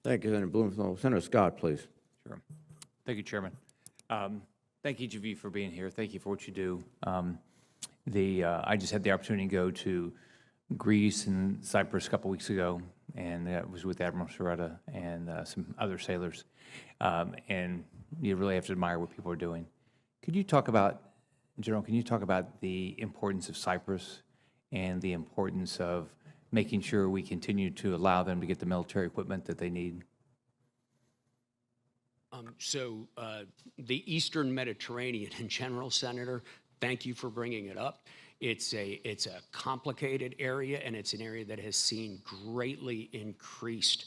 Thank you, Senator Blumenthal. Senator Scott, please. Sure. Thank you, Chairman. Thank each of you for being here. Thank you for what you do. I just had the opportunity to go to Greece and Cyprus a couple weeks ago, and I was with Admiral Sharetta and some other sailors. And you really have to admire what people are doing. Could you talk about, General, can you talk about the importance of Cyprus and the importance of making sure we continue to allow them to get the military equipment that they need? The Eastern Mediterranean in general, Senator, thank you for bringing it up. It's a complicated area, and it's an area that has seen greatly increased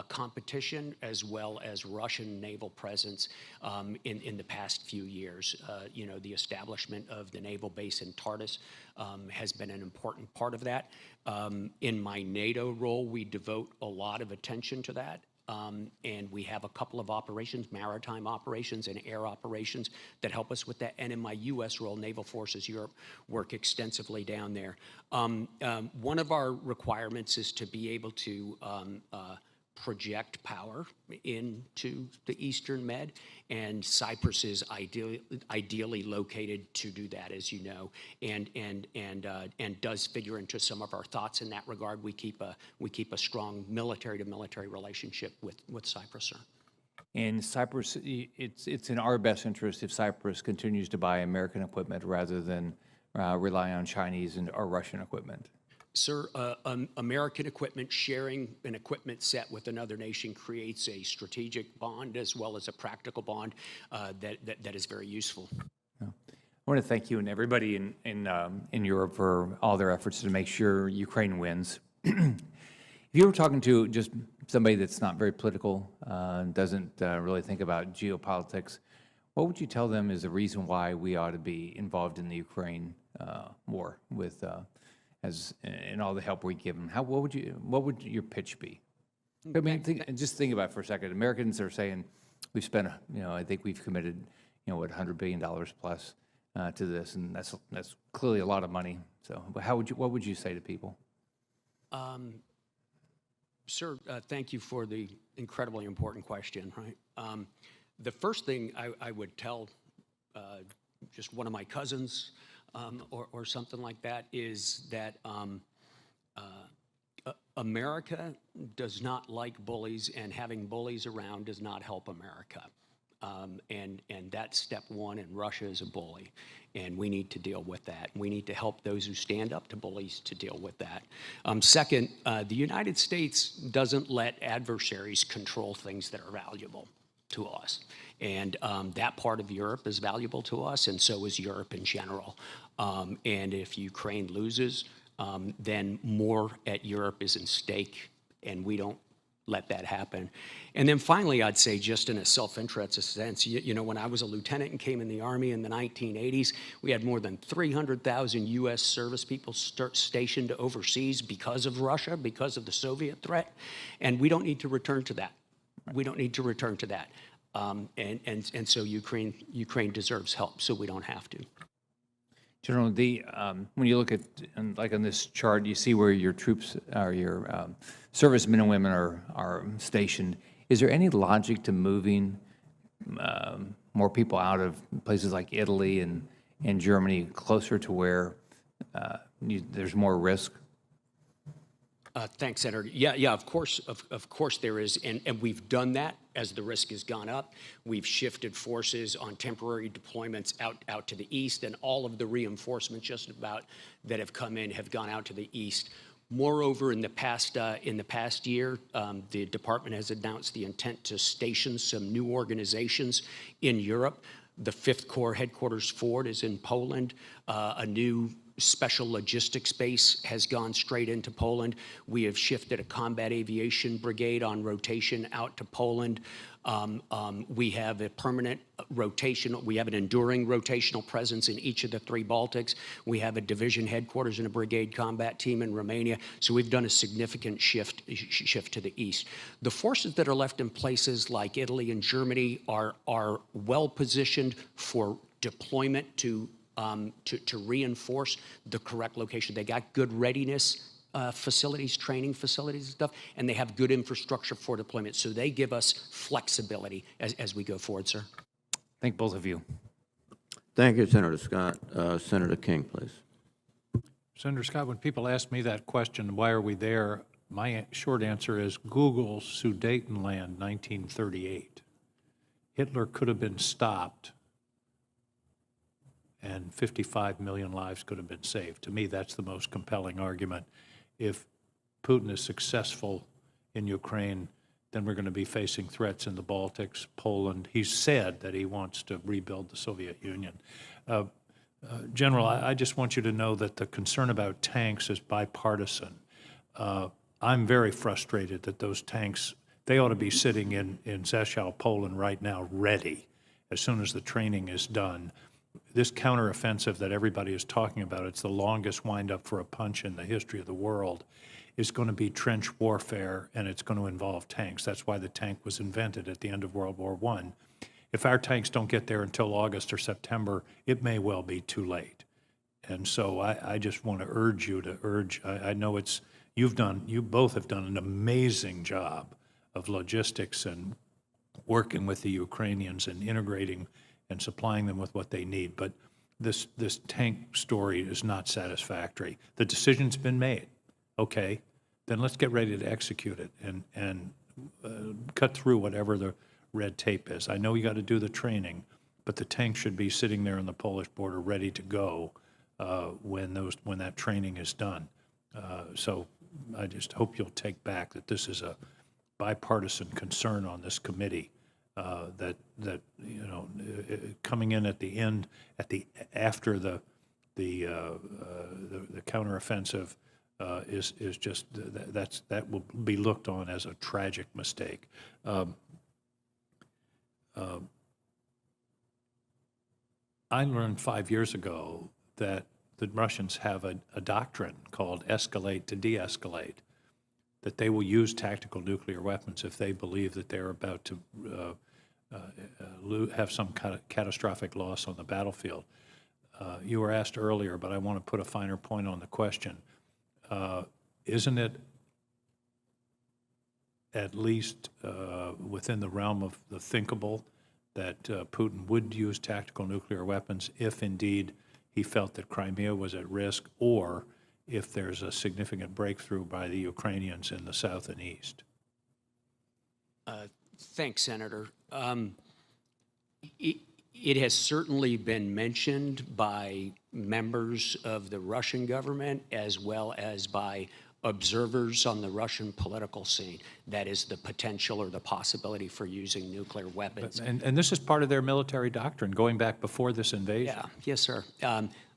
competition as well as Russian naval presence in the past few years. The establishment of the naval base in Tartus has been an important part of that. In my NATO role, we devote a lot of attention to that. And we have a couple of operations, maritime operations and air operations, that help us with that. And in my U.S. role, Naval Forces Europe work extensively down there. One of our requirements is to be able to project power into the Eastern Med, and Cyprus is ideally located to do that, as you know, and does figure into some of our thoughts in that regard. We keep a strong military-to-military relationship with Cyprus, sir. And Cyprus, it's in our best interest if Cyprus continues to buy American equipment rather than rely on Chinese or Russian equipment. Sir, American equipment, sharing an equipment set with another nation creates a strategic bond as well as a practical bond that is very useful. I want to thank you and everybody in Europe for all their efforts to make sure Ukraine wins. If you were talking to just somebody that's not very political, doesn't really think about geopolitics, what would you tell them is the reason why we ought to be involved in the Ukraine war with and all the help we give them? What would your pitch be? I mean, just think about it for a second. Americans are saying we've spent, I think we've committed, $100 billion plus to this, and that's clearly a lot of money. So, what would you say to people? Sir, thank you for the incredibly important question. Right, the first thing I would tell just one of my cousins or something like that is that America does not like bullies, and having bullies around does not help America. And that's step one, and Russia is a bully, and we need to deal with that. We need to help those who stand up to bullies to deal with that. Second, the United States doesn't let adversaries control things that are valuable to us. And that part of Europe is valuable to us, and so is Europe in general. And if Ukraine loses, then more at Europe is in stake, and we don't let that happen. And then finally, I'd say, just in a self-interest sense, when I was a lieutenant and came in the Army in the 1980s, we had more than 300,000 U.S. service people stationed overseas because of Russia, because of the Soviet threat, and we don't need to return to that. We don't need to return to that. And so Ukraine deserves help, so we don't have to. General, when you look at, like on this chart, you see where your troops or your servicemen and women are stationed. Is there any logic to moving more people out of places like Italy and Germany closer to where there's more risk? Thanks, Senator. Yeah, of course there is, and we've done that as the risk has gone up. We've shifted forces on temporary deployments out to the east, and all of the reinforcements just about that have come in have gone out to the east. Moreover, in the past year, the department has announced the intent to station some new organizations in Europe. The 5th Corps headquarters Ford is in Poland. A new special logistics base has gone straight into Poland. We have shifted a combat aviation brigade on rotation out to Poland. We have a permanent rotation. We have an enduring rotational presence in each of the 3 Baltics. We have a division headquarters and a brigade combat team in Romania. So we've done a significant shift to the east. The forces that are left in places like Italy and Germany are well positioned for deployment to reinforce the correct location. They got good readiness facilities, training facilities and stuff, and they have good infrastructure for deployment. So they give us flexibility as we go forward, sir. Thank both of you. Thank you, Senator Scott. Senator King, please. Senator Scott, when people ask me that question, why are we there, my short answer is Google's Sudetenland, 1938. Hitler could have been stopped and 55 million lives could have been saved. To me, that's the most compelling argument. If Putin is successful in Ukraine, then we're going to be facing threats in the Baltics, Poland. He's said that he wants to rebuild the Soviet Union. General, I just want you to know that the concern about tanks is bipartisan. I'm very frustrated that those tanks, they ought to be sitting in Rzeszów, Poland right now, ready as soon as the training is done. This counteroffensive that everybody is talking about, it's the longest wind-up for a punch in the history of the world, is going to be trench warfare, and it's going to involve tanks. That's why the tank was invented at the end of World War I. If our tanks don't get there until August or September, it may well be too late. And so I just want to urge you to urge, I know it's, you both have done an amazing job of logistics and working with the Ukrainians and integrating and supplying them with what they need. But this tank story is not satisfactory. The decision's been made. Okay, then let's get ready to execute it and cut through whatever the red tape is. I know you got to do the training, but the tank should be sitting there on the Polish border ready to go when that training is done. So I just hope you'll take back that this is a bipartisan concern on this committee. That you know, coming in at the end, after the counteroffensive is just that will be looked on as a tragic mistake. I learned 5 years ago that the Russians have a doctrine called escalate to de-escalate, that they will use tactical nuclear weapons if they believe that they're about to have some kind of catastrophic loss on the battlefield. You were asked earlier, but I want to put a finer point on the question. Isn't it at least within the realm of the thinkable that Putin would use tactical nuclear weapons if indeed he felt that Crimea was at risk, or if there's a significant breakthrough by the Ukrainians in the south and east? Thanks, Senator. It has certainly been mentioned by members of the Russian government as well as by observers on the Russian political scene. That is the potential or the possibility for using nuclear weapons. And this is part of their military doctrine going back before this invasion. Yeah, yes, sir.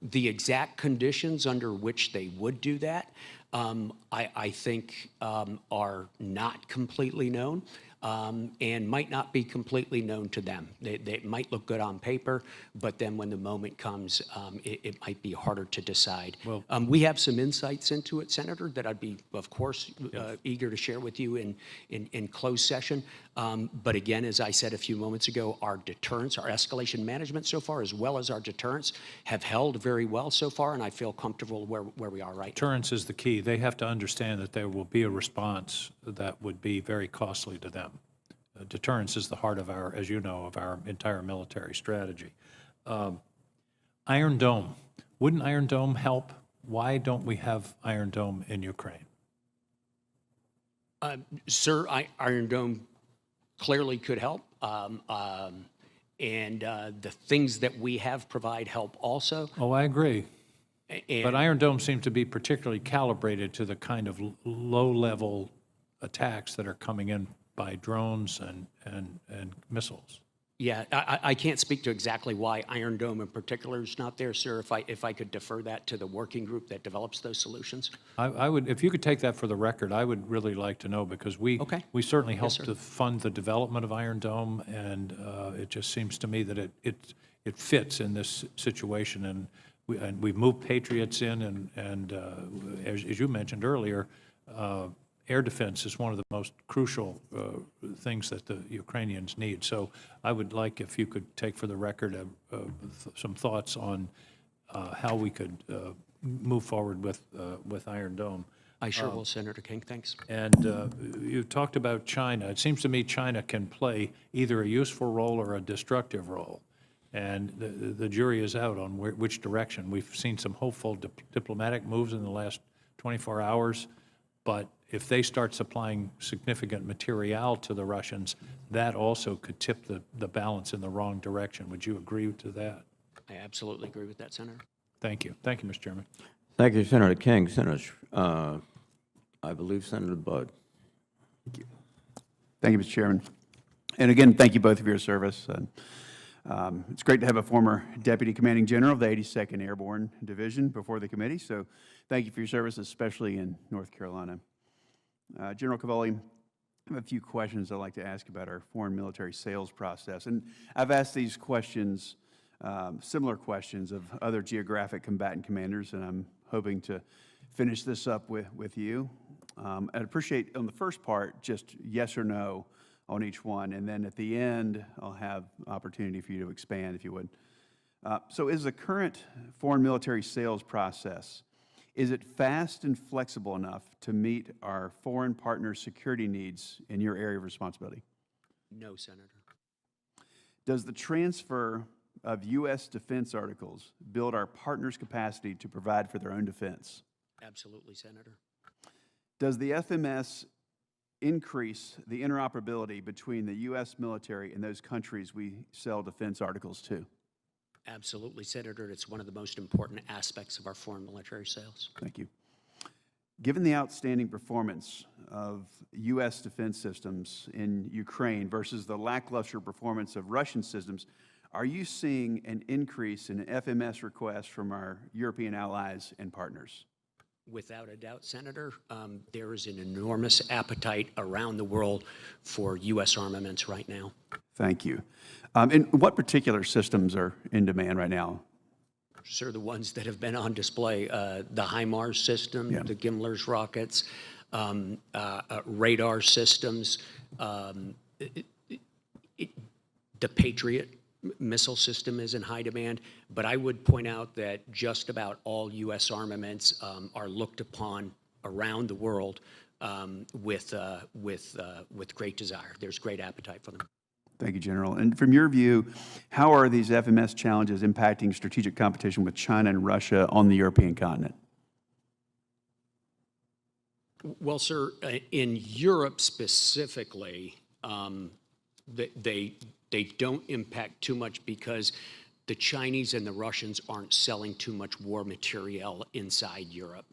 The exact conditions under which they would do that, I think, are not completely known. And might not be completely known to them. They might look good on paper, but then when the moment comes, it might be harder to decide. Well, we have some insights into it, Senator, that I'd be, of course, eager to share with you in closed session. But again, as I said a few moments ago, our deterrence, our escalation management so far, as well as our deterrence, have held very well so far, and I feel comfortable where we are right now. Deterrence is the key. They have to understand that there will be a response that would be very costly to them. Deterrence is the heart of our, as you know, of our entire military strategy. Iron Dome. Wouldn't Iron Dome help? Why don't we have Iron Dome in Ukraine? Sir, Iron Dome clearly could help. And the things that we have provide help also. Oh, I agree. But Iron Dome seems to be particularly calibrated to the kind of low-level attacks that are coming in by drones and missiles. Yeah, I can't speak to exactly why Iron Dome in particular is not there, sir. If I could defer that to the working group that develops those solutions. I would, if you could take that for the record, I would really like to know, because we certainly helped to fund the development of Iron Dome, and it just seems to me that it fits in this situation, and we've moved Patriots in, and as you mentioned earlier, air defense is one of the most crucial things that the Ukrainians need. So I would like if you could take for the record some thoughts on how we could move forward with Iron Dome. I sure will, Senator King. Thanks. And you talked about China. It seems to me China can play either a useful role or a destructive role. And the jury is out on which direction. We've seen some hopeful diplomatic moves in the last 24 hours, but if they start supplying significant material to the Russians, that also could tip the balance in the wrong direction. Would you agree to that? I absolutely agree with that, Senator. Thank you. Thank you, Mr. Chairman. Thank you, Senator King. Senator, I believe Senator Budd. Thank you, Mr. Chairman. And again, thank you both for your service. It's great to have a former Deputy Commanding General of the 82nd Airborne Division before the committee, so thank you for your service, especially in North Carolina. General Cavoli, I have a few questions I'd like to ask about our foreign military sales process. And I've asked these questions, similar questions, of other geographic combatant commanders, and I'm hoping to finish this up with you. I'd appreciate, on the first part, just yes or no on each one, and then at the end, I'll have opportunity for you to expand, if you would. So is the current foreign military sales process, is it fast and flexible enough to meet our foreign partners' security needs in your area of responsibility? No, Senator. Does the transfer of U.S. defense articles build our partners' capacity to provide for their own defense? Absolutely, Senator. Does the FMS increase the interoperability between the U.S. military and those countries we sell defense articles to? Absolutely, Senator. It's one of the most important aspects of our foreign military sales. Thank you. Given the outstanding performance of U.S. defense systems in Ukraine versus the lackluster performance of Russian systems, are you seeing an increase in FMS requests from our European allies and partners? Without a doubt, Senator, there is an enormous appetite around the world for U.S. armaments right now. Thank you. And what particular systems are in demand right now? Sir, the ones that have been on display, the HIMARS system, the Gimler's rockets, radar systems, the Patriot missile system is in high demand, but I would point out that just about all U.S. armaments are looked upon around the world with great desire. There's great appetite for them. Thank you, General. And from your view, how are these FMS challenges impacting strategic competition with China and Russia on the European continent? Well, sir, in Europe specifically, they don't impact too much because the Chinese and the Russians aren't selling too much war material inside Europe.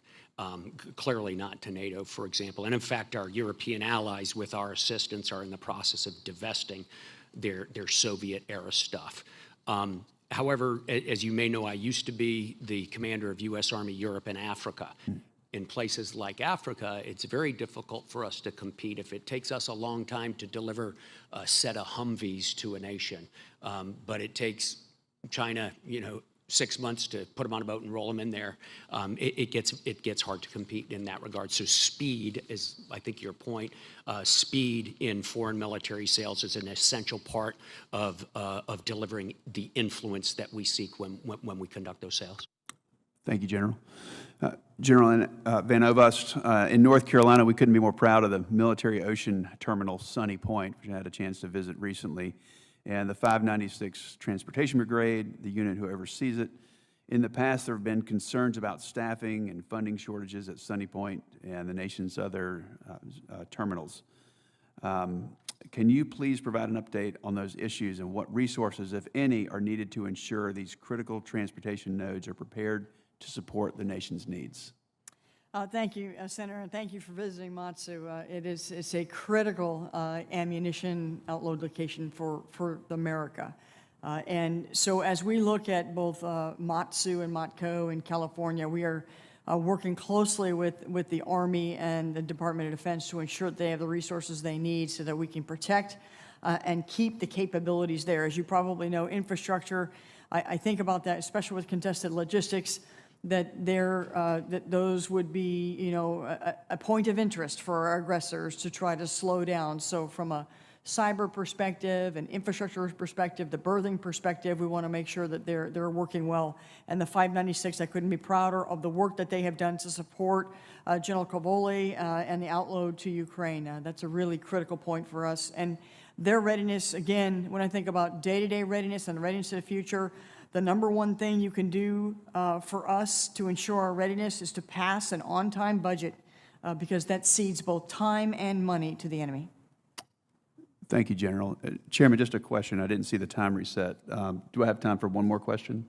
Clearly not to NATO, for example. And in fact, our European allies, with our assistance, are in the process of divesting their Soviet-era stuff. However, as you may know, I used to be the commander of U.S. Army Europe and Africa. In places like Africa, it's very difficult for us to compete if it takes us a long time to deliver a set of Humvees to a nation. But it takes China, 6 months to put them on a boat and roll them in there. It gets hard to compete in that regard. So speed is, I think, your point. Speed in foreign military sales is an essential part of delivering the influence that we seek when we conduct those sales. Thank you, General. General Van Ovost, in North Carolina, we couldn't be more proud of the Military Ocean Terminal Sunny Point, which I had a chance to visit recently, and the 596 Transportation Brigade, the unit who oversees it. In the past, there have been concerns about staffing and funding shortages at Sunny Point and the nation's other terminals. Can you please provide an update on those issues and what resources, if any, are needed to ensure these critical transportation nodes are prepared to support the nation's needs? Thank you, Senator, and thank you for visiting Matsu. It's a critical ammunition outload location for America. And so as we look at both Matsu and Matco in California, we are working closely with the Army and the Department of Defense to ensure that they have the resources they need so that we can protect and keep the capabilities there. As you probably know, infrastructure, I think about that, especially with contested logistics, that those would be, a point of interest for our aggressors to try to slow down. So from a cyber perspective, an infrastructure perspective, the berthing perspective. We want to make sure that they're working well. And the 596, I couldn't be prouder of the work that they have done to support General Cavoli and the outload to Ukraine. That's a really critical point for us. And their readiness, again, when I think about day-to-day readiness and readiness to the future, the number one thing you can do for us to ensure our readiness is to pass an on-time budget because that cedes both time and money to the enemy. Thank you, General. Chairman, just a question. I didn't see the time reset. Do I have time for one more question?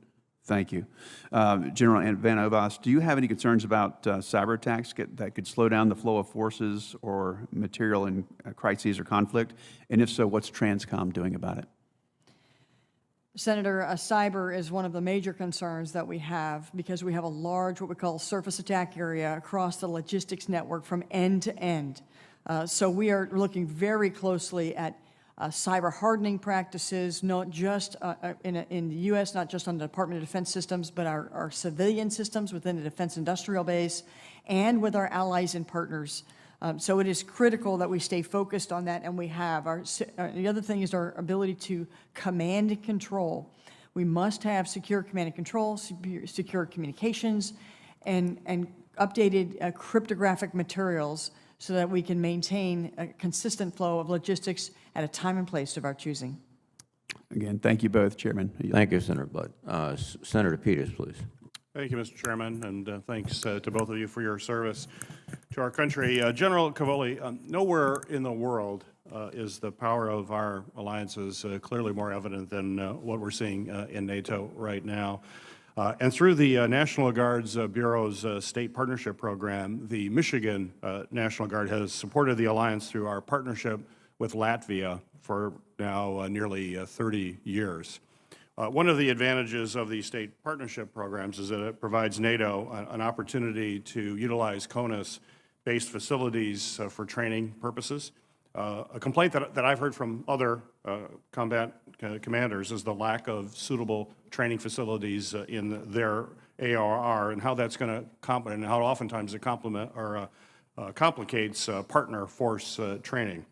Thank you. General Van Ovost, do you have any concerns about cyber attacks that could slow down the flow of forces or material in crises or conflict? And if so, what's Transcom doing about it? Senator, cyber is one of the major concerns that we have because we have a large, what we call surface attack area across the logistics network from end to end. So we are looking very closely at cyber hardening practices, not just in the U.S., not just on the Department of Defense systems, but our civilian systems within the defense industrial base and with our allies and partners. So it is critical that we stay focused on that, and we have. The other thing is our ability to command and control. We must have secure command and control, secure communications, and updated cryptographic materials so that we can maintain a consistent flow of logistics at a time and place of our choosing. Again, thank you both, Chairman. Thank you, Senator Blood. Senator Peters, please. Thank you, Mr. Chairman, and thanks to both of you for your service to our country. General Cavoli, nowhere in the world is the power of our alliances clearly more evident than what we're seeing in NATO right now. And through the National Guard's Bureau's State Partnership Program, the Michigan National Guard has supported the alliance through our partnership with Latvia for now nearly 30 years. One of the advantages of the state partnership programs is that it provides NATO an opportunity to utilize CONUS-based facilities for training purposes. A complaint that I've heard from other combat commanders is the lack of suitable training facilities in their ARR and how that's going to and how oftentimes it complicates partner force training.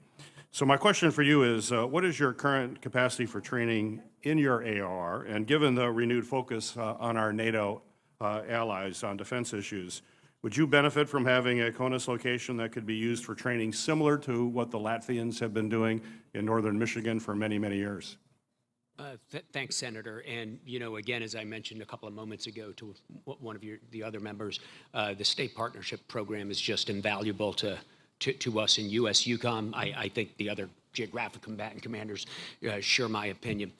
So my question for you is, what is your current capacity for training in your ARR? And given the renewed focus on our NATO allies on defense issues, would you benefit from having a CONUS location that could be used for training similar to what the Latvians have been doing in northern Michigan for many, many years? Thanks, Senator. And, you know, again, as I mentioned a couple of moments ago to one of the other members, the state partnership program is just invaluable to us in U.S. Eucom. I think the other geographic combatant commanders share my opinion.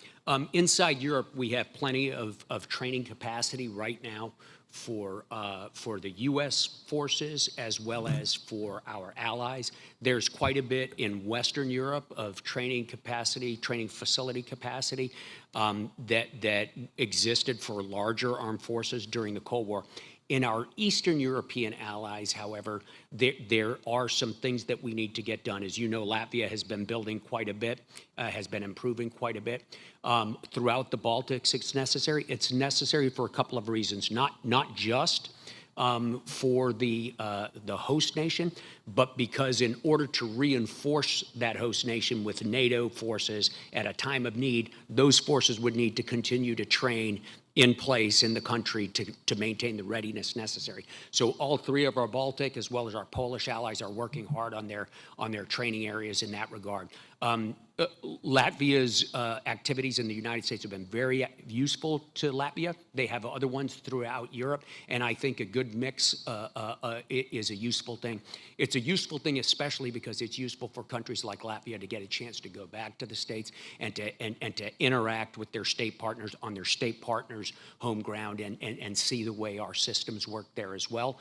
Inside Europe, we have plenty of training capacity right now for the U.S. forces as well as for our allies. There's quite a bit in Western Europe of training capacity, training facility capacity that existed for larger armed forces during the Cold War. In our Eastern European allies, however, there are some things that we need to get done. As you know, Latvia has been building quite a bit, has been improving quite a bit. Throughout the Baltics, it's necessary. It's necessary for a couple of reasons, not just for the host nation, but because in order to reinforce that host nation with NATO forces at a time of need, those forces would need to continue to train in place in the country to maintain the readiness necessary. So all three of our Baltic as well as our Polish allies are working hard on their training areas in that regard. Latvia's activities in the United States have been very useful to Latvia. They have other ones throughout Europe, and I think a good mix is a useful thing. It's a useful thing especially because it's useful for countries like Latvia to get a chance to go back to the States and to interact with their state partners on their state partners' home ground and see the way our systems work there as well.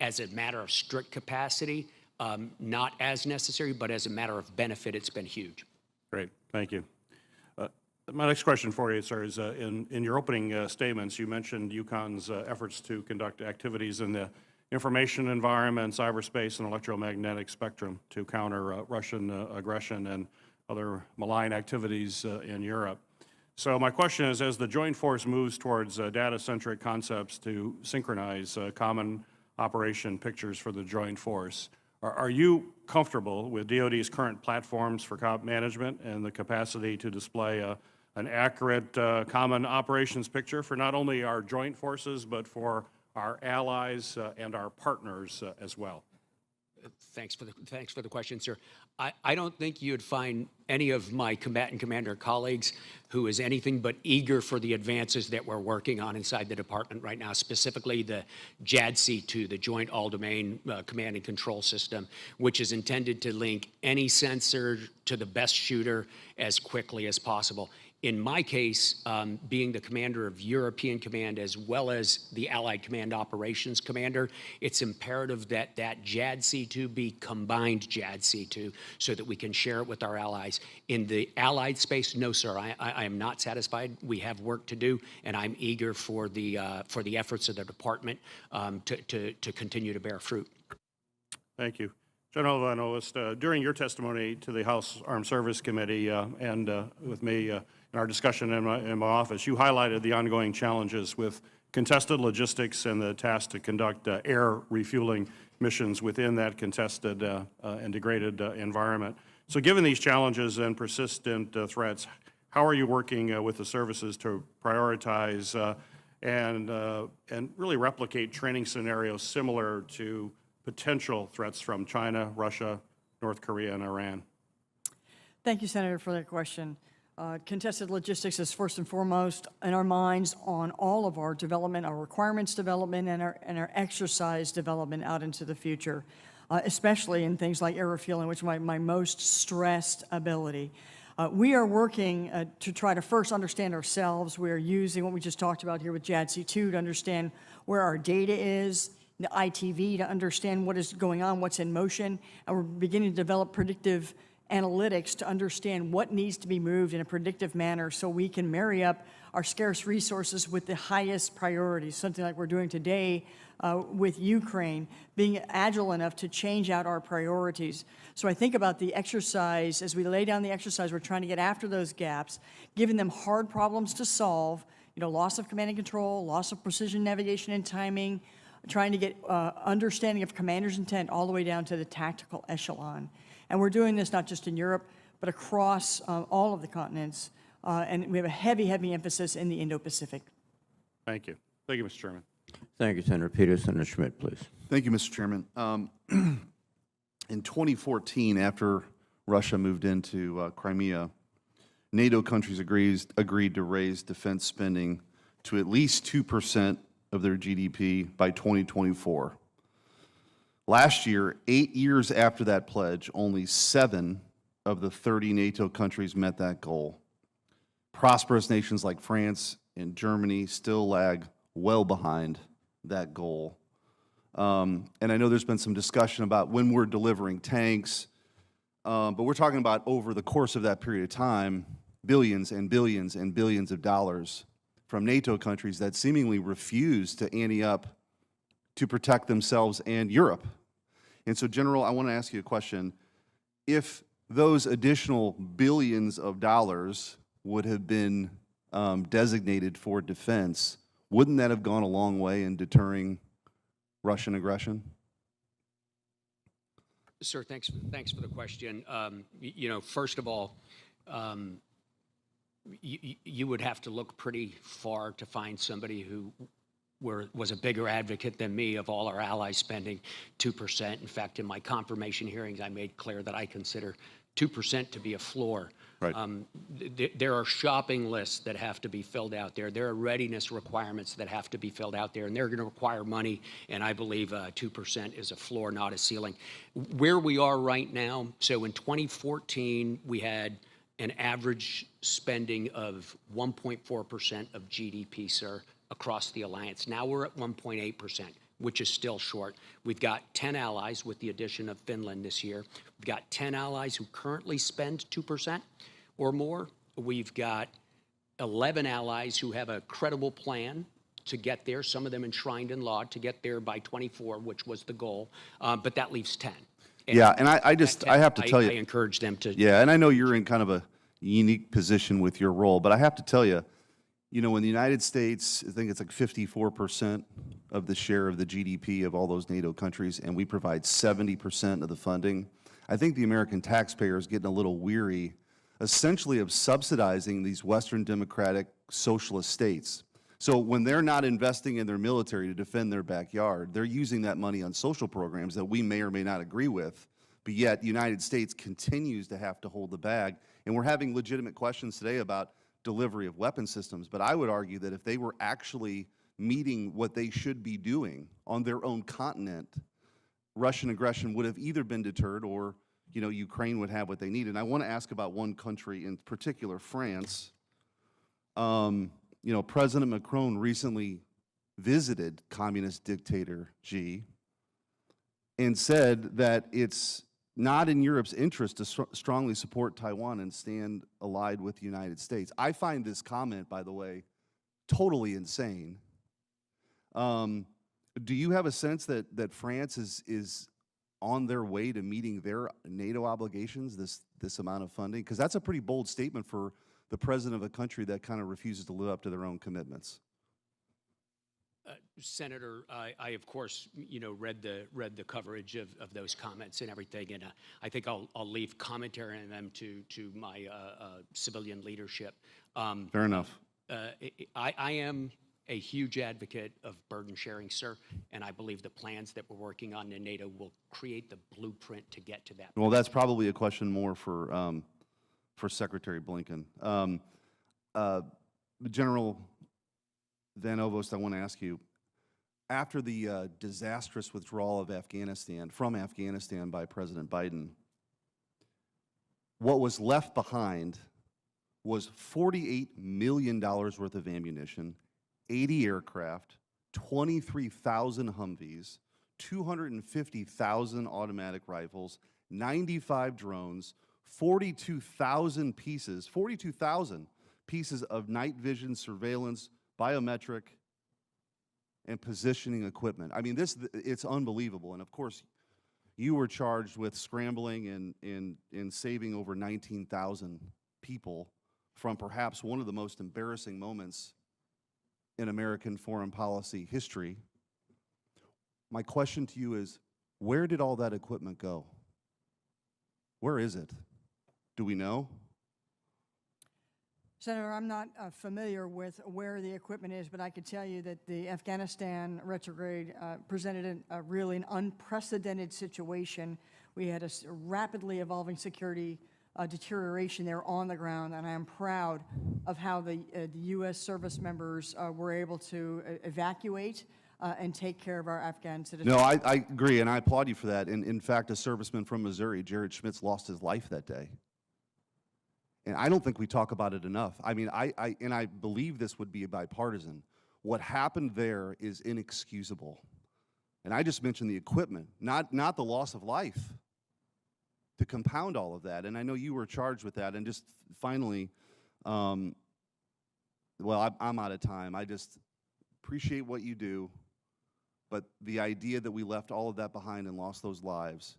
As a matter of strict capacity, not as necessary, but as a matter of benefit, it's been huge. Great, thank you. My next question for you, sir, is in your opening statements, you mentioned Eucom's efforts to conduct activities in the information environment, cyberspace, and electromagnetic spectrum to counter Russian aggression and other malign activities in Europe. So my question is, as the joint force moves towards data-centric concepts to synchronize common operation pictures for the joint force, Are you comfortable with DoD's current platforms for comp management and the capacity to display an accurate common operations picture for not only our joint forces, but for our allies and our partners as well? Thanks for the question, sir. I don't think you'd find any of my combatant commander colleagues who is anything but eager for the advances that we're working on inside the department right now, specifically the JADC2, the Joint All-Domain Command and Control System, which is intended to link any sensor to the best shooter as quickly as possible. In my case, being the commander of European Command as well as the Allied Command Operations Commander, it's imperative that that JADC2 be combined JADC2 so that we can share it with our allies. In the allied space, no, sir, I am not satisfied. We have work to do, and I'm eager for the efforts of the department to continue to bear fruit. Thank you. General Van Ovost, during your testimony to the House Armed Service Committee and with me in our discussion in my office, you highlighted the ongoing challenges with contested logistics and the task to conduct air refueling missions within that contested and degraded environment. So given these challenges and persistent threats, how are you working with the services to prioritize and really replicate training scenarios similar to potential threats from China, Russia, North Korea, and Iran? Thank you, Senator, for that question. Contested logistics is first and foremost in our minds on all of our development, our requirements development, and our exercise development out into the future, especially in things like air refueling, which is my most stressed ability. We are working to try to first understand ourselves. We are using what we just talked about here with JADC2 to understand where our data is, the ITV to understand what is going on, what's in motion, and we're beginning to develop predictive analytics to understand what needs to be moved in a predictive manner so we can marry up our scarce resources with the highest priorities, something like we're doing today with Ukraine, being agile enough to change out our priorities. So I think about the exercise, as we lay down the exercise, we're trying to get after those gaps, giving them hard problems to solve, loss of command and control, loss of precision navigation and timing, trying to get understanding of commander's intent all the way down to the tactical echelon. And we're doing this not just in Europe, but across all of the continents. And we have a heavy, heavy emphasis in the Indo-Pacific. Thank you. Thank you, Mr. Chairman. Thank you, Senator Peters. Senator Schmidt, please. Thank you, Mr. Chairman. In 2014, after Russia moved into Crimea, NATO countries agreed to raise defense spending to at least 2% of their GDP by 2024. Last year, 8 years after that pledge, only 7 of the 30 NATO countries met that goal. Prosperous nations like France and Germany still lag well behind that goal. And I know there's been some discussion about when we're delivering tanks, but we're talking about over the course of that period of time, billions and billions and billions of dollars from NATO countries that seemingly refuse to ante up to protect themselves and Europe. And so, General, I want to ask you a question. If those additional billions of dollars would have been designated for defense, wouldn't that have gone a long way in deterring Russian aggression? Sir, thanks for the question. First of all, you would have to look pretty far to find somebody who was a bigger advocate than me of all our allies spending 2%. In fact, in my confirmation hearings, I made clear that I consider 2% to be a floor. Right. There are shopping lists that have to be filled out there. There are readiness requirements that have to be filled out there, and they're going to require money, and I believe 2% is a floor, not a ceiling. Where we are right now, so in 2014, we had an average spending of 1.4% of GDP, sir, across the alliance. Now we're at 1.8%, which is still short. We've got 10 allies with the addition of Finland this year. We've got 10 allies who currently spend 2% or more. We've got 11 allies who have a credible plan to get there, some of them enshrined in law, to get there by 24, which was the goal, but that leaves 10. And yeah, and I have to tell you. I encourage them to. Yeah, and I know you're in kind of a unique position with your role, but I have to tell you, You know, in the United States, I think it's like 54% of the share of the GDP of all those NATO countries, and we provide 70% of the funding. I think the American taxpayer is getting a little weary, essentially, of subsidizing these Western democratic socialist states. So when they're not investing in their military to defend their backyard, they're using that money on social programs that we may or may not agree with, but yet the United States continues to have to hold the bag. And we're having legitimate questions today about delivery of weapon systems, but I would argue that if they were actually meeting what they should be doing on their own continent, Russian aggression would have either been deterred or, you know, Ukraine would have what they need. And I want to ask about one country in particular, France. You know, President Macron recently visited communist dictator Xi and said that it's not in Europe's interest to strongly support Taiwan and stand allied with the United States. I find this comment, by the way, totally insane. Do you have a sense that France is on their way to meeting their NATO obligations, this amount of funding? Because that's a pretty bold statement for the president of a country that kind of refuses to live up to their own commitments. Senator, I of course, you know, read the coverage of those comments and everything, and I think I'll leave commentary on them to my civilian leadership. Fair enough. I am a huge advocate of burden sharing, sir, and I believe the plans that we're working on in NATO will create the blueprint to get to that. Well, that's probably a question more for Secretary Blinken. General Van Ovost, I want to ask you, after the disastrous withdrawal of from Afghanistan by President Biden, what was left behind was $48 million worth of ammunition, 80 aircraft, 23,000 Humvees, 250,000 automatic rifles, 95 drones, 42,000 pieces of night vision surveillance, biometric, and positioning equipment. I mean, it's unbelievable. And of course, you were charged with scrambling and saving over 19,000 people from perhaps one of the most embarrassing moments in American foreign policy history. My question to you is, where did all that equipment go? Where is it? Do we know? Senator, I'm not familiar with where the equipment is, but I can tell you that the Afghanistan retrograde presented really an unprecedented situation. We had a rapidly evolving security deterioration there on the ground, and I am proud of how the U.S. service members were able to evacuate and take care of our Afghan citizens. No, I agree, and I applaud you for that. And in fact, a serviceman from Missouri, Jared Schmitz, lost his life that day. And I don't think we talk about it enough. I mean, I believe this would be bipartisan. What happened there is inexcusable. And I just mentioned the equipment, not the loss of life, to compound all of that. And I know you were charged with that. And just finally, well, I'm out of time. I just appreciate what you do. But the idea that we left all of that behind and lost those lives,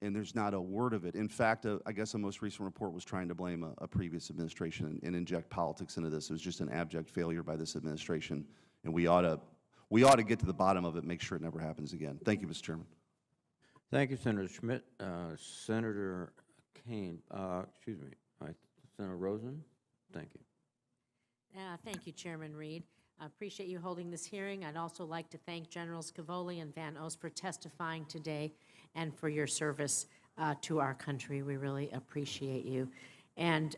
and there's not a word of it. In fact, I guess a most recent report was trying to blame a previous administration and inject politics into this. It was just an abject failure by this administration, and we ought to get to the bottom of it, make sure it never happens again. Thank you, Mr. Chairman. Thank you, Senator Schmidt. Senator Kane, excuse me, Senator Rosen, thank you. Thank you, Chairman Reed. I appreciate you holding this hearing. I'd also like to thank Generals Cavoli and Van Ovost for testifying today and for your service to our country. We really appreciate you. And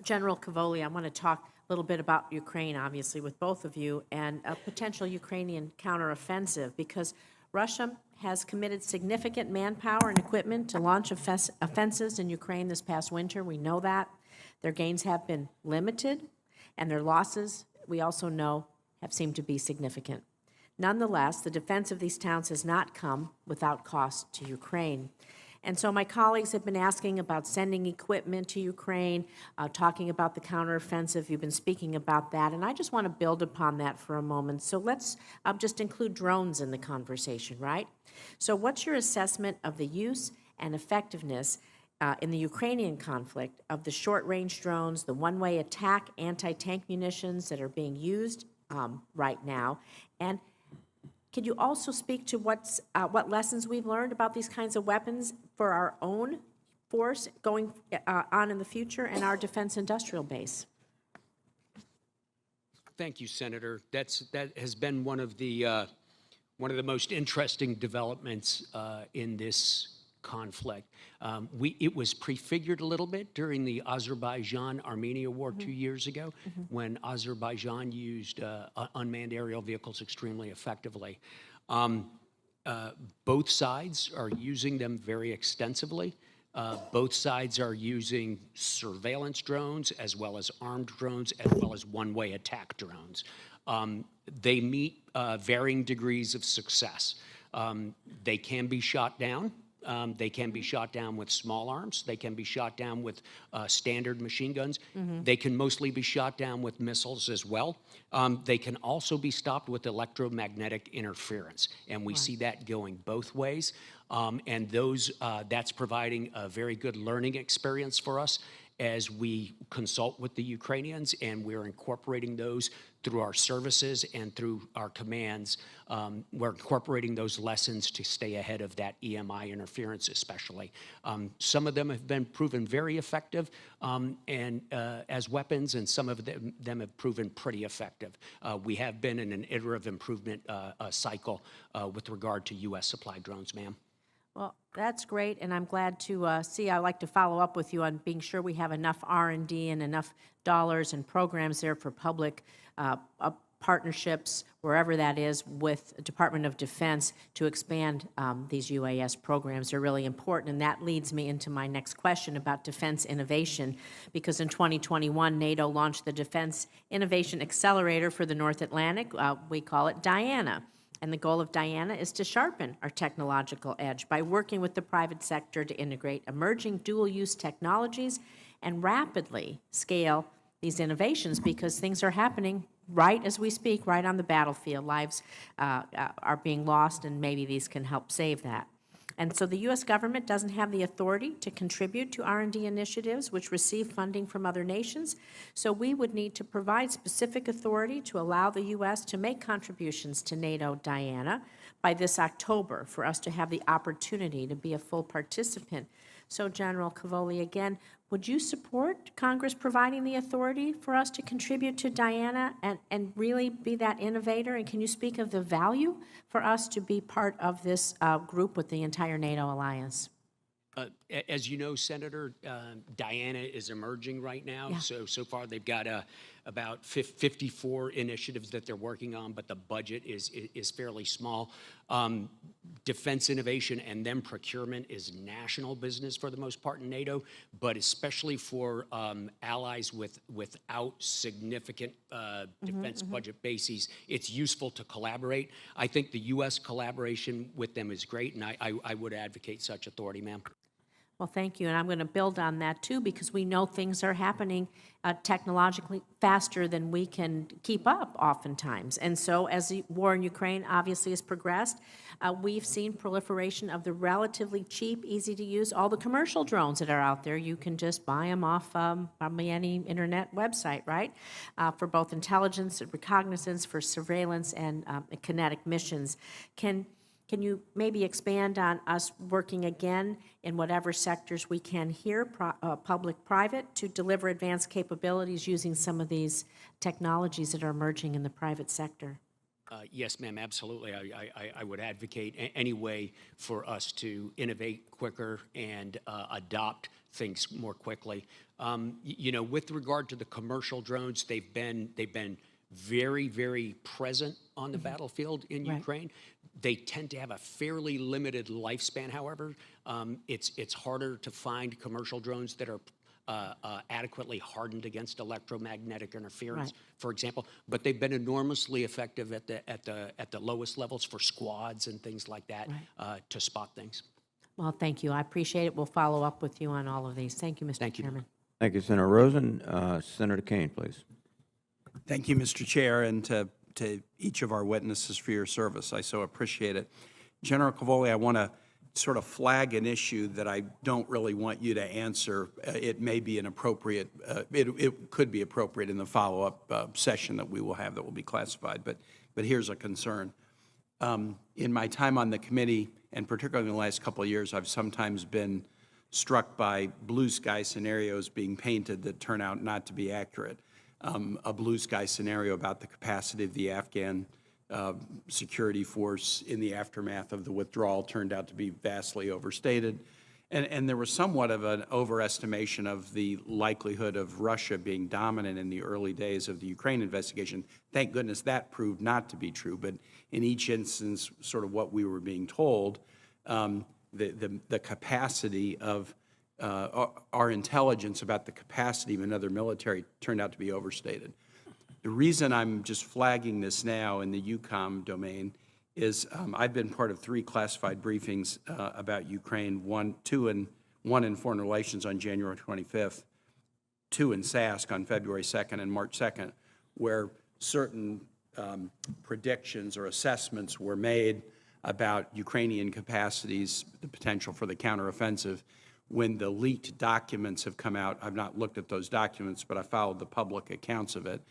General Cavoli, I want to talk a little bit about Ukraine, obviously, with both of you, and a potential Ukrainian counteroffensive, because Russia has committed significant manpower and equipment to launch offensives in Ukraine this past winter. We know that. Their gains have been limited, and their losses, we also know, have seemed to be significant. Nonetheless, the defense of these towns has not come without cost to Ukraine. And so my colleagues have been asking about sending equipment to Ukraine, talking about the counteroffensive. You've been speaking about that, and I just want to build upon that for a moment. So let's just include drones in the conversation, right? So what's your assessment of the use and effectiveness in the Ukrainian conflict of the short-range drones, the one-way attack anti-tank munitions that are being used right now. And could you also speak to what lessons we've learned about these kinds of weapons for our own force going on in the future and our defense industrial base? Thank you, Senator. That has been one of the most interesting developments in this conflict. It was prefigured a little bit during the Azerbaijan-Armenia war 2 years ago, when Azerbaijan used unmanned aerial vehicles extremely effectively. Both sides are using them very extensively. Both sides are using surveillance drones as well as armed drones as well as one-way attack drones. They meet varying degrees of success. They can be shot down. They can be shot down with small arms. They can be shot down with standard machine guns. They can mostly be shot down with missiles as well. They can also be stopped with electromagnetic interference, and we see that going both ways. And that's providing a very good learning experience for us as we consult with the Ukrainians, and we're incorporating those through our services and through our commands. We're incorporating those lessons to stay ahead of that EMI interference especially. Some of them have been proven very effective as weapons, and some of them have proven pretty effective. We have been in an iterative improvement cycle with regard to U.S. supply drones, ma'am. Well, that's great, and I'm glad to see. I'd like to follow up with you on being sure we have enough R&D and enough dollars and programs there for public partnerships, wherever that is, with the Department of Defense to expand these UAS programs. They're really important, and that leads me into my next question about defense innovation, because in 2021, NATO launched the Defense Innovation Accelerator for the North Atlantic. We call it DIANA. And the goal of DIANA is to sharpen our technological edge by working with the private sector to integrate emerging dual-use technologies and rapidly scale these innovations, because things are happening right as we speak, right on the battlefield. Lives are being lost, and maybe these can help save that. And so the U.S. government doesn't have the authority to contribute to R&D initiatives which receive funding from other nations. So we would need to provide specific authority to allow the U.S. to make contributions to NATO DIANA by this October for us to have the opportunity to be a full participant. So General Cavoli, again, would you support Congress providing the authority for us to contribute to DIANA and really be that innovator? And can you speak of the value for us to be part of this group with the entire NATO alliance? As you know, Senator, DIANA is emerging right now. Yeah. So far they've got about 54 initiatives that they're working on, but the budget is fairly small. Defense innovation and then procurement is national business for the most part in NATO, but especially for allies without significant defense budget bases, it's useful to collaborate. I think the U.S. collaboration with them is great, and I would advocate such authority, ma'am. Well, thank you, and I'm going to build on that, too, because we know things are happening technologically faster than we can keep up oftentimes. And so as the war in Ukraine obviously has progressed, we've seen proliferation of the relatively cheap, easy-to-use, all the commercial drones that are out there. You can just buy them off probably any internet website, right, for both intelligence, reconnaissance, for surveillance, and kinetic missions. Can you maybe expand on us working again in whatever sectors we can here, public-private, to deliver advanced capabilities using some of these technologies that are emerging in the private sector? Yes, ma'am, absolutely. I would advocate any way for us to innovate quicker and adopt things more quickly. You know, with regard to the commercial drones, they've been very, very present on the battlefield in Ukraine. They tend to have a fairly limited lifespan, however. It's harder to find commercial drones that are adequately hardened against electromagnetic interference, for example. But they've been enormously effective at the lowest levels for squads and things like that to spot things. Well, thank you. I appreciate it. We'll follow up with you on all of these. Thank you, Mr. Chairman. Thank you, Senator Rosen. Senator Kane, please. Thank you, Mr. Chair, and to each of our witnesses for your service. I so appreciate it. General Cavoli, I want to sort of flag an issue that I don't really want you to answer. It may be an appropriate, it could be appropriate in the follow-up session that we will have that will be classified, but here's a concern. In my time on the committee, and particularly in the last couple of years, I've sometimes been struck by blue sky scenarios being painted that turn out not to be accurate. A blue sky scenario about the capacity of the Afghan security force in the aftermath of the withdrawal turned out to be vastly overstated. And there was somewhat of an overestimation of the likelihood of Russia being dominant in the early days of the Ukraine investigation. Thank goodness that proved not to be true. But in each instance, sort of what we were being told, the capacity of our intelligence about the capacity of another military turned out to be overstated. The reason I'm just flagging this now in the Eucom domain is I've been part of 3 classified briefings about Ukraine, one in Foreign Relations on January 25th, 2 in SASC on February 2nd and March 2nd, where certain predictions or assessments were made about Ukrainian capacities, the potential for the counteroffensive. When the leaked documents have come out, I've not looked at those documents, but I followed the public accounts of it.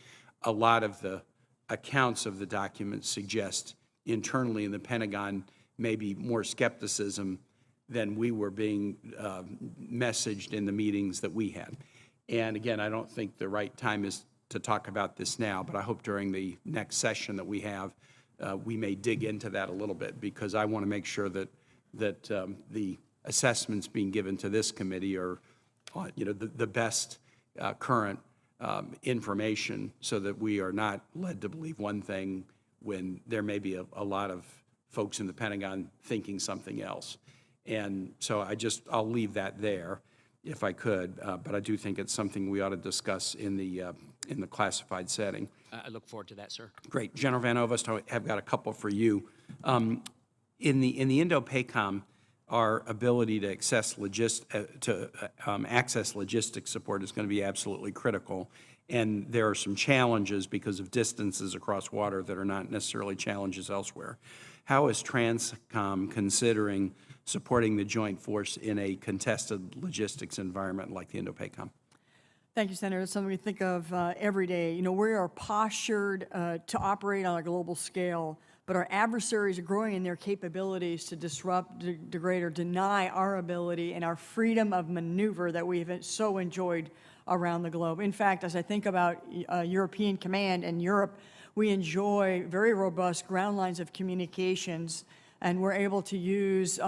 A lot of the accounts of the documents suggest internally in the Pentagon maybe more skepticism than we were being messaged in the meetings that we had. And again, I don't think the right time is to talk about this now, but I hope during the next session that we have, we may dig into that a little bit, because I want to make sure that the assessments being given to this committee are, the best current information, so that we are not led to believe one thing when there may be a lot of folks in the Pentagon thinking something else. And so I'll leave that there if I could, but I do think it's something we ought to discuss in the classified setting. I look forward to that, sir. Great. General Van Ovost, I have got a couple for you. In the Indo-PACOM, our ability to access logistics support is going to be absolutely critical. And there are some challenges because of distances across water that are not necessarily challenges elsewhere. How is Transcom considering supporting the joint force in a contested logistics environment like the Indo-PACOM? Thank you, Senator. It's something we think of every day. We are postured to operate on a global scale, but our adversaries are growing in their capabilities to disrupt, degrade, or deny our ability and our freedom of maneuver that we've so enjoyed around the globe. In fact, as I think about European Command and Europe, we enjoy very robust ground lines of communications, and we're able to use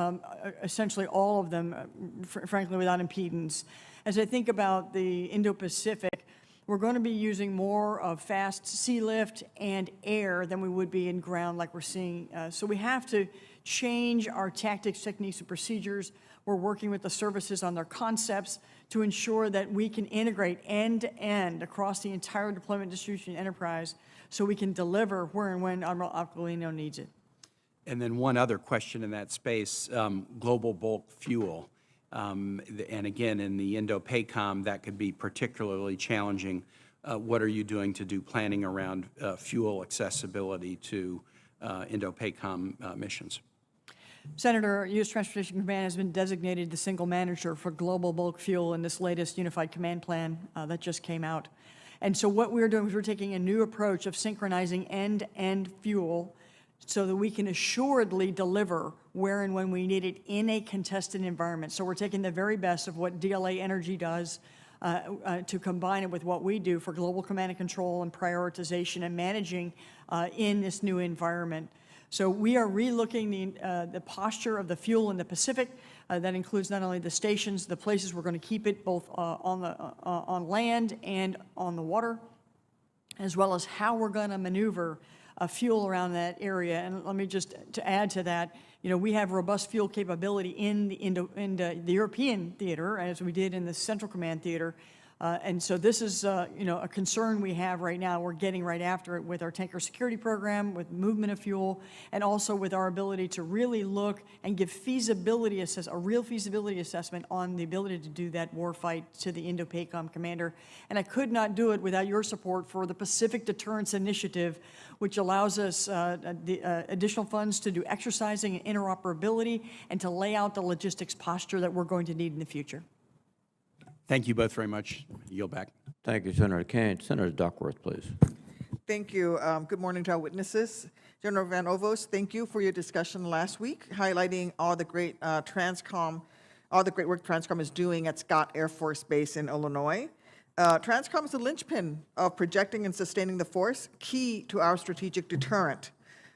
essentially all of them, frankly, without impedance. As I think about the Indo-Pacific, we're going to be using more of fast sea lift and air than we would be in ground like we're seeing. So we have to change our tactics, techniques, and procedures. We're working with the services on their concepts to ensure that we can integrate end-to-end across the entire deployment distribution enterprise so we can deliver where and when Admiral Aquilino needs it. And then one other question in that space, global bulk fuel. And again, in the Indo-PACOM, that could be particularly challenging. What are you doing to do planning around fuel accessibility to Indo-PACOM missions? Senator, U.S. Transportation Command has been designated the single manager for global bulk fuel in this latest Unified Command Plan that just came out. And so what we're doing is we're taking a new approach of synchronizing end-to-end fuel so that we can assuredly deliver where and when we need it in a contested environment. So we're taking the very best of what DLA Energy does to combine it with what we do for global command and control and prioritization and managing in this new environment. So we are relooking the posture of the fuel in the Pacific. That includes not only the stations, the places we're going to keep it, both on land and on the water, as well as how we're going to maneuver fuel around that area. And let me just to add to that, we have robust fuel capability in the European theater, as we did in the Central Command theater. And so this is, a concern we have right now. We're getting right after it with our tanker security program, with movement of fuel, and also with our ability to really look and give a real feasibility assessment on the ability to do that warfight to the Indo-PACOM commander. And I could not do it without your support for the Pacific Deterrence Initiative, which allows us additional funds to do exercising and interoperability and to lay out the logistics posture that we're going to need in the future. Thank you both very much. Yield back. Thank you, Senator Kane. Senator Duckworth, please. Thank you. Good morning to our witnesses. General Van Ovost, thank you for your discussion last week, highlighting all the great work Transcom is doing at Scott Air Force Base in Illinois. Transcom is the linchpin of projecting and sustaining the force, key to our strategic deterrent.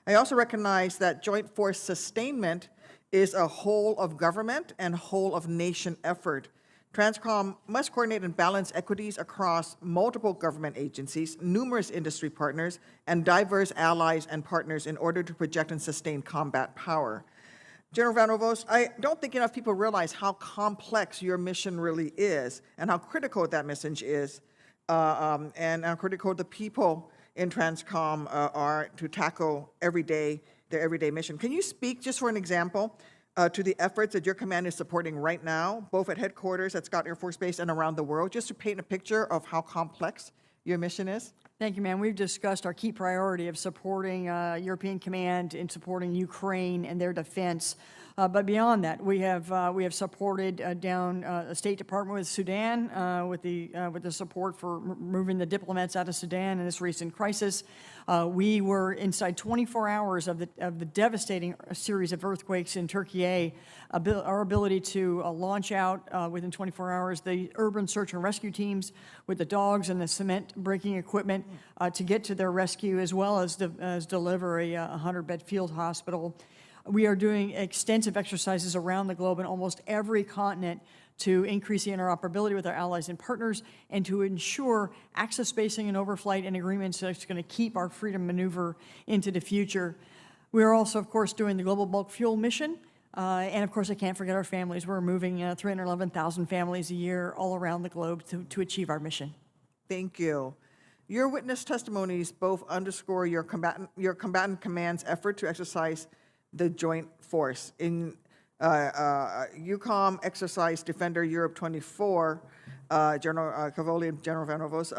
I also recognize that joint force sustainment is a whole of government and whole of nation effort. Transcom must coordinate and balance equities across multiple government agencies, numerous industry partners, and diverse allies and partners in order to project and sustain combat power. General Van Ovost, I don't think enough people realize how complex your mission really is and how critical that message is, and how critical the people in Transcom are to tackle their everyday mission. Can you speak, just for an example, to the efforts that your command is supporting right now, both at headquarters at Scott Air Force Base and around the world, just to paint a picture of how complex your mission is? Thank you, ma'am. We've discussed our key priority of supporting European Command in supporting Ukraine and their defense. But beyond that, we have supported down the State Department with Sudan with the support for moving the diplomats out of Sudan in this recent crisis. We were inside 24 hours of the devastating series of earthquakes in Turkey. Our ability to launch out within 24 hours the urban search and rescue teams with the dogs and the cement breaking equipment to get to their rescue, as well as deliver a 100-bed field hospital. We are doing extensive exercises around the globe in almost every continent to increase the interoperability with our allies and partners and to ensure access spacing and overflight and agreements that's going to keep our freedom maneuver into the future. We are also, of course, doing the global bulk fuel mission. And, of course, I can't forget our families. We're moving 311,000 families a year all around the globe to achieve our mission. Thank you. Your witness testimonies both underscore your combatant command's effort to exercise the joint force. In Eucom exercise Defender Europe 24, General Cavoli and General Van Ovost,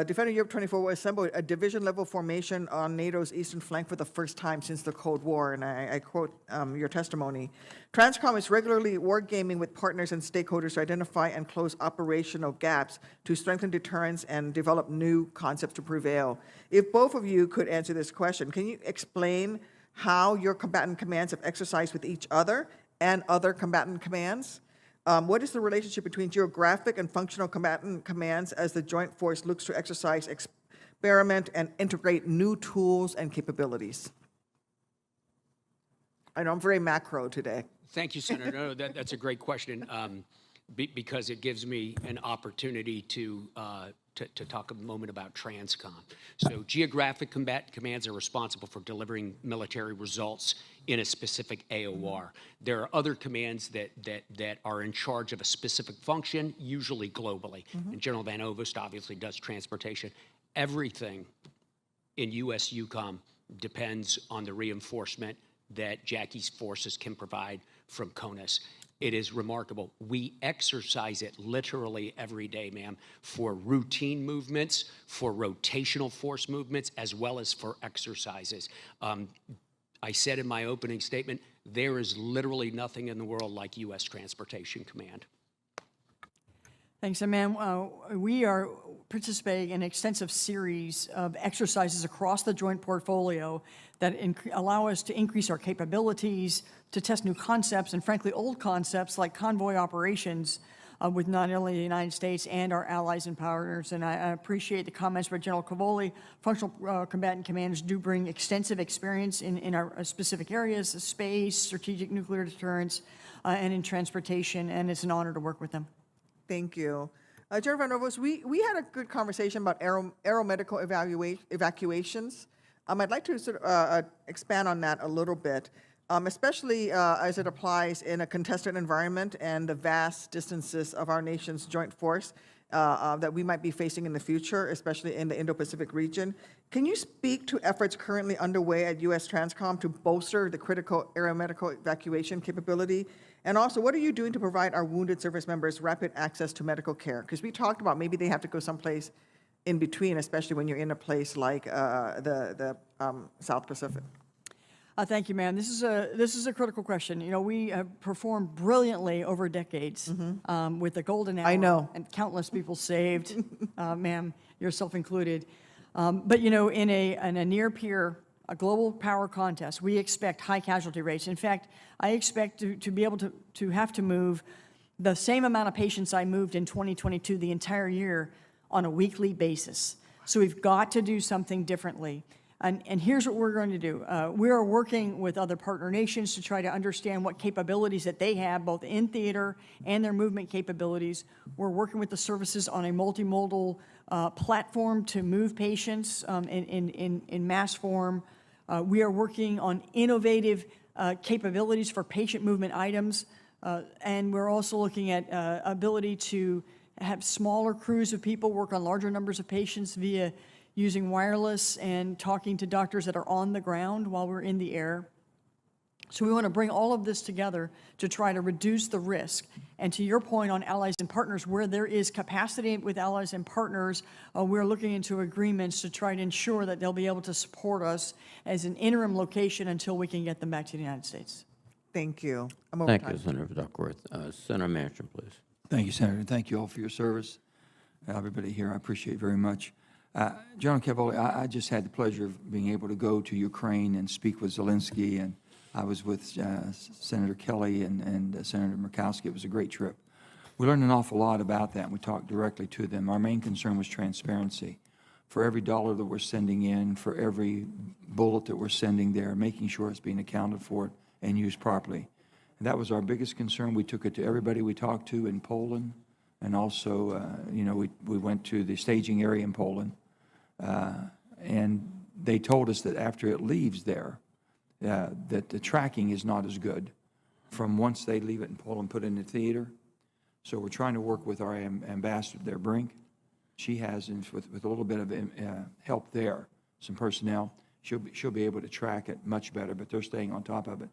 Defender Europe 24 will assemble a division-level formation on NATO's eastern flank for the first time since the Cold War, and I quote your testimony. Transcom is regularly wargaming with partners and stakeholders to identify and close operational gaps to strengthen deterrence and develop new concepts to prevail. If both of you could answer this question, can you explain how your combatant commands have exercised with each other and other combatant commands? What is the relationship between geographic and functional combatant commands as the joint force looks to exercise, experiment, and integrate new tools and capabilities? I know I'm very macro today. Thank you, Senator. No, that's a great question because it gives me an opportunity to talk a moment about Transcom. So geographic combatant commands are responsible for delivering military results in a specific AOR. There are other commands that are in charge of a specific function, usually globally. And General Van Ovost obviously does transportation. Everything in U.S. Eucom depends on the reinforcement that Jackie's forces can provide from CONUS. It is remarkable. We exercise it literally every day, ma'am, for routine movements, for rotational force movements, as well as for exercises. I said in my opening statement, there is literally nothing in the world like U.S. Transportation Command. Thanks, ma'am. We are participating in an extensive series of exercises across the joint portfolio that allow us to increase our capabilities, to test new concepts, and frankly, old concepts like convoy operations with not only the United States and our allies and partners. And I appreciate the comments by General Cavoli. Functional combatant commanders do bring extensive experience in our specific areas, space, strategic nuclear deterrence, and in transportation, and it's an honor to work with them. Thank you. General Van Ovost, we had a good conversation about aeromedical evacuations. I'd like to sort of expand on that a little bit, especially as it applies in a contested environment and the vast distances of our nation's joint force. that we might be facing in the future, especially in the Indo-Pacific region. Can you speak to efforts currently underway at U.S. Transcom to bolster the critical aeromedical evacuation capability? And also, what are you doing to provide our wounded service members rapid access to medical care? Because we talked about maybe they have to go someplace in between, especially when you're in a place like the South Pacific. Thank you, ma'am. This is a critical question. You know, we have performed brilliantly over decades with the golden hour. I know. And countless people saved, ma'am, yourself included. But you know, in a near peer, a global power contest, we expect high casualty rates. In fact, I expect to be able to have to move the same amount of patients I moved in 2022 the entire year on a weekly basis. So we've got to do something differently. And here's what we're going to do. We are working with other partner nations to try to understand what capabilities that they have, both in theater and their movement capabilities. We're working with the services on a multimodal platform to move patients in mass form. We are working on innovative capabilities for patient movement items. And we're also looking at ability to have smaller crews of people work on larger numbers of patients via using wireless and talking to doctors that are on the ground while we're in the air. So we want to bring all of this together to try to reduce the risk. And to your point on allies and partners, where there is capacity with allies and partners, we're looking into agreements to try to ensure that they'll be able to support us as an interim location until we can get them back to the United States. Thank you. I'm over Thank time. you, Senator Duckworth. Senator Manchin, please. Thank you, Senator. Thank you all for your service. Everybody here, I appreciate it very much. General Cavoli, I just had the pleasure of being able to go to Ukraine and speak with Zelensky, and I was with Senator Kelly and Senator Murkowski. It was a great trip. We learned an awful lot about that, and we talked directly to them. Our main concern was transparency. For every dollar that we're sending in, for every bullet that we're sending there, making sure it's being accounted for and used properly. And that was our biggest concern. We took it to everybody we talked to in Poland, and also, you know, we went to the staging area in Poland. And they told us that after it leaves there, that the tracking is not as good from once they leave it in Poland, put it in the theater. So we're trying to work with our ambassador there, Brink. She has, with a little bit of help there, some personnel, she'll be able to track it much better, but they're staying on top of it.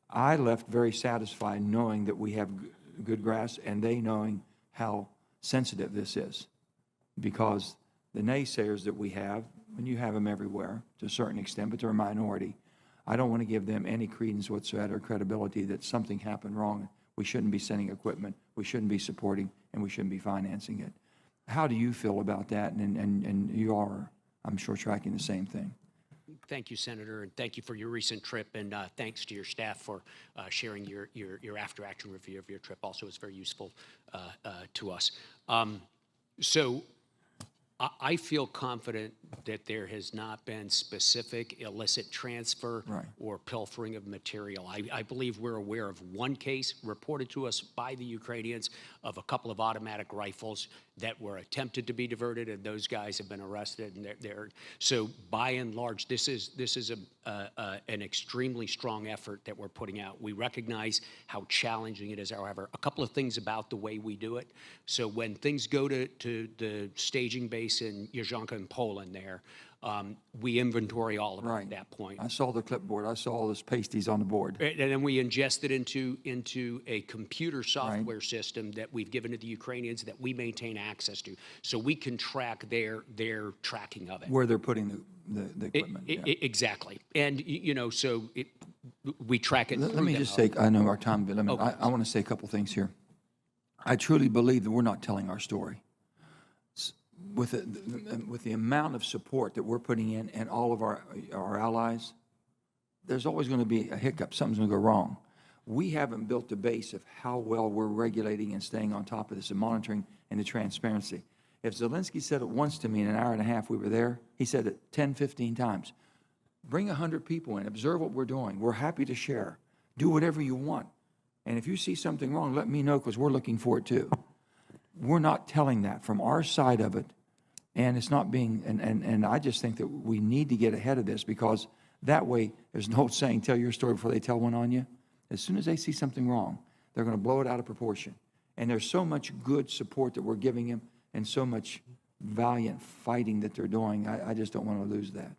I left very satisfied knowing that we have good grasp, and they knowing how sensitive this is, because the naysayers that we have, and you have them everywhere to a certain extent, but they're a minority. I don't want to give them any credence whatsoever, credibility that something happened wrong. We shouldn't be sending equipment, we shouldn't be supporting, and we shouldn't be financing it. How do you feel about that? And you are, I'm sure, tracking the same thing. Thank you, Senator, and thank you for your recent trip, and thanks to your staff for sharing your after-action review of your trip. Also, it's very useful to us. So I feel confident that there has not been specific illicit transfer or pilfering of material. I believe we're aware of one case reported to us by the Ukrainians of a couple of automatic rifles that were attempted to be diverted, and those guys have been arrested. And they're so by and large, this is an extremely strong effort that we're putting out. We recognize how challenging it is. However, a couple of things about the way we do it. So when things go to the staging base in Eucom in Poland, there we inventory all of it at that point. I saw the clipboard. I saw all those pasties on the board. And then we ingest it into a computer software system that we've given to the Ukrainians that we maintain access to, so we can track their tracking of it. Where they're putting the equipment. Exactly. And, you know, so we track it. Let me just say, I know our time, but I want to say a couple things here. I truly believe that we're not telling our story. With the amount of support that we're putting in and all of our allies, there's always going to be a hiccup. Something's going to go wrong. We haven't built the base of how well we're regulating and staying on top of this and monitoring and the transparency. If Zelensky said it once to me in an hour and a half we were there, he said it 10, 15 times. Bring 100 people in. Observe what we're doing. We're happy to share. Do whatever you want. And if you see something wrong, let me know, because we're looking for it too. We're not telling that from our side of it. And it's not being, and I just think that we need to get ahead of this, because that way, there's no saying, tell your story before they tell one on you. As soon as they see something wrong, they're going to blow it out of proportion. And there's so much good support that we're giving them, and so much valiant fighting that they're doing. I just don't want to lose that.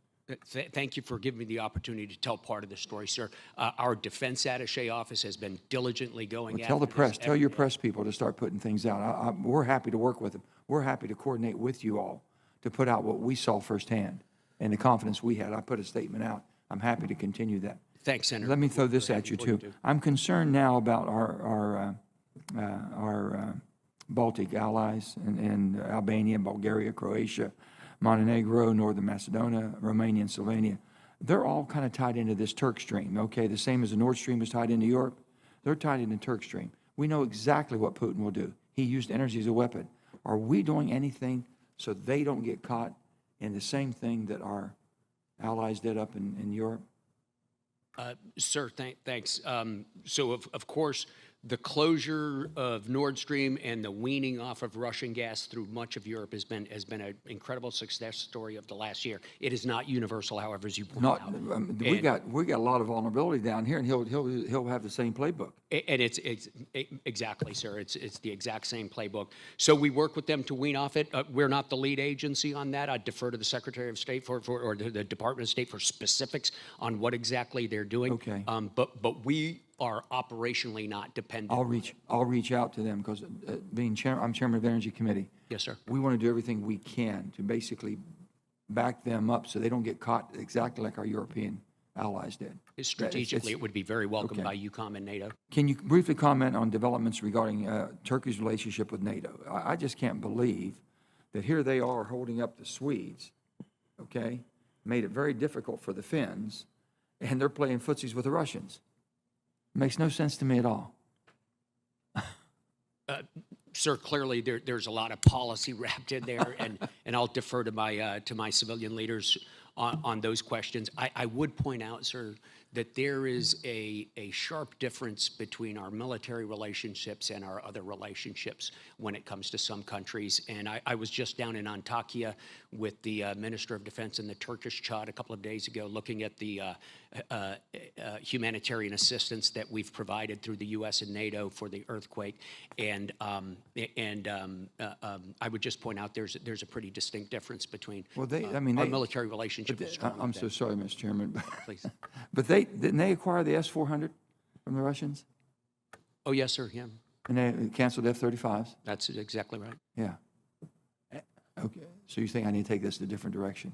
Thank you for giving me the opportunity to tell part of the story, sir. Our defense attaché office has been diligently going after Tell the press, this tell every your day. press people to start putting things out. We're happy to work with them. We're happy to coordinate with you all to put out what we saw firsthand and the confidence we had. I put a statement out. I'm happy to continue that. Thanks, Senator. Let me throw this We're at you happy for you too. to. I'm concerned now about our Baltic allies in Albania, Bulgaria, Croatia, Montenegro, Northern Macedonia, Romania, and Slovenia. They're all kind of tied into this Turk Stream, okay? The same as the Nord Stream is tied into Europe. They're tied into Turk Stream. We know exactly what Putin will do. He used energy as a weapon. Are we doing anything so they don't get caught in the same thing that our allies did up in Europe? Sir, thanks. So, of course, the closure of Nord Stream and the weaning off of Russian gas through much of Europe has been an incredible success story of the last year. It is not universal, however, as you point out. We got a lot of vulnerability down here, and he'll have the same playbook. And it's exactly, sir. It's the exact same playbook. So we work with them to wean off it. We're not the lead agency on that. I'd defer to the Secretary of State or the Department of State for specifics on what exactly they're doing. Okay. But we are operationally not dependent. I'll reach out to them because I'm chairman of the Energy Committee. Yes, sir. We want to do everything we can to basically back them up so they don't get caught exactly like our European allies did. Strategically, it would be very welcomed by Eucom and NATO. Can you briefly comment on developments regarding Turkey's relationship with NATO? I just can't believe that here they are holding up the Swedes, okay, made it very difficult for the Finns, and they're playing footsies with the Russians. Makes no sense to me at all. Sir, clearly there's a lot of policy wrapped in there, and I'll defer to my civilian leaders on those questions. I would point out, sir, that there is a sharp difference between our military relationships and our other relationships when it comes to some countries. And I was just down in Antakya with the Minister of Defense and the Turkish Chad a couple of days ago, looking at the humanitarian assistance that we've provided through the U.S. and NATO for the earthquake. And I would just point out there's a pretty distinct difference between our military relationship. I'm so sorry, Mr. Chairman. Please. But didn't they acquire the S-400 from the Russians? Oh, yes, sir, yeah. And they canceled F-35s? That's exactly right. Yeah. Okay. So you think I need to take this in a different direction?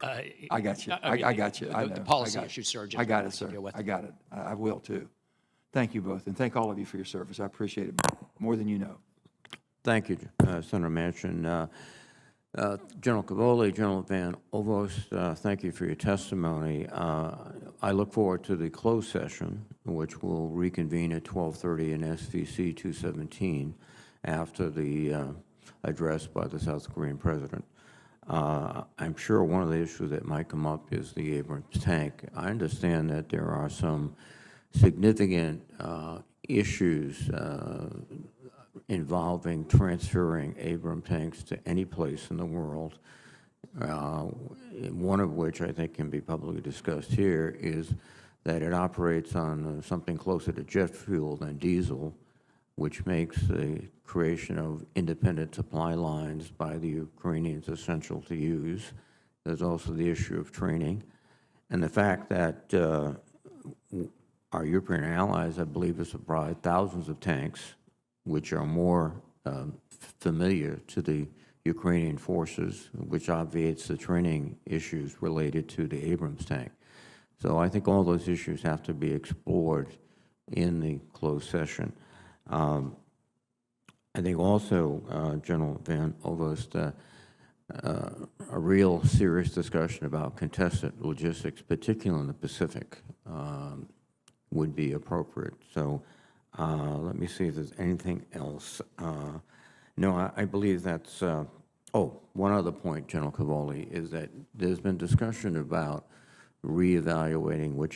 I got you. I got you. I know. The policy issue, sir. I got it, sir. I got it. I will, too. Thank you both, and thank all of you for your service. I appreciate it more than you know. Thank you, Senator Manchin. General Cavoli, General Van Ovost, thank you for your testimony. I look forward to the closed session, which will reconvene at 12:30 in SVC 217 after the address by the South Korean president. I'm sure one of the issues that might come up is the Abrams tank. I understand that there are some significant issues involving transferring Abrams tanks to any place in the world, one of which I think can be publicly discussed here is that it operates on something closer to jet fuel than diesel, which makes the creation of independent supply lines by the Ukrainians essential to use. There's also the issue of training, and the fact that our European allies, I believe, have supplied thousands of tanks, which are more familiar to the Ukrainian forces, which obviates the training issues related to the Abrams tank. So I think all those issues have to be explored in the closed session. I think also, General Van Ovost, a real serious discussion about contested logistics, particularly in the Pacific, would be appropriate. So let me see if there's anything else. No, I believe that's, one other point, General Cavoli, is that there's been discussion about reevaluating what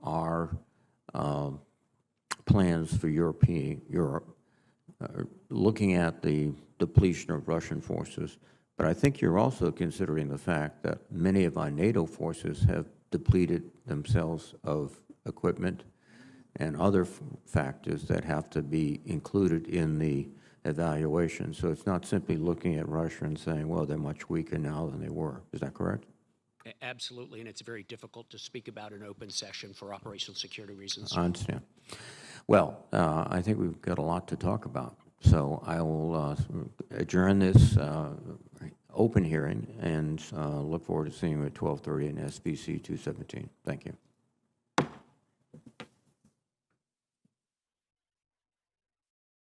our plans for Europe, looking at the depletion of Russian forces. But I think you're also considering the fact that many of our NATO forces have depleted themselves of equipment and other factors that have to be included in the evaluation. So it's not simply looking at Russia and saying, well, they're much weaker now than they were. Is that correct? Absolutely, and it's very difficult to speak about an open session for operational security reasons. I understand. Well, I think we've got a lot to talk about. So I will adjourn this open hearing and look forward to seeing you at 12:30 in SBC 217. Thank you.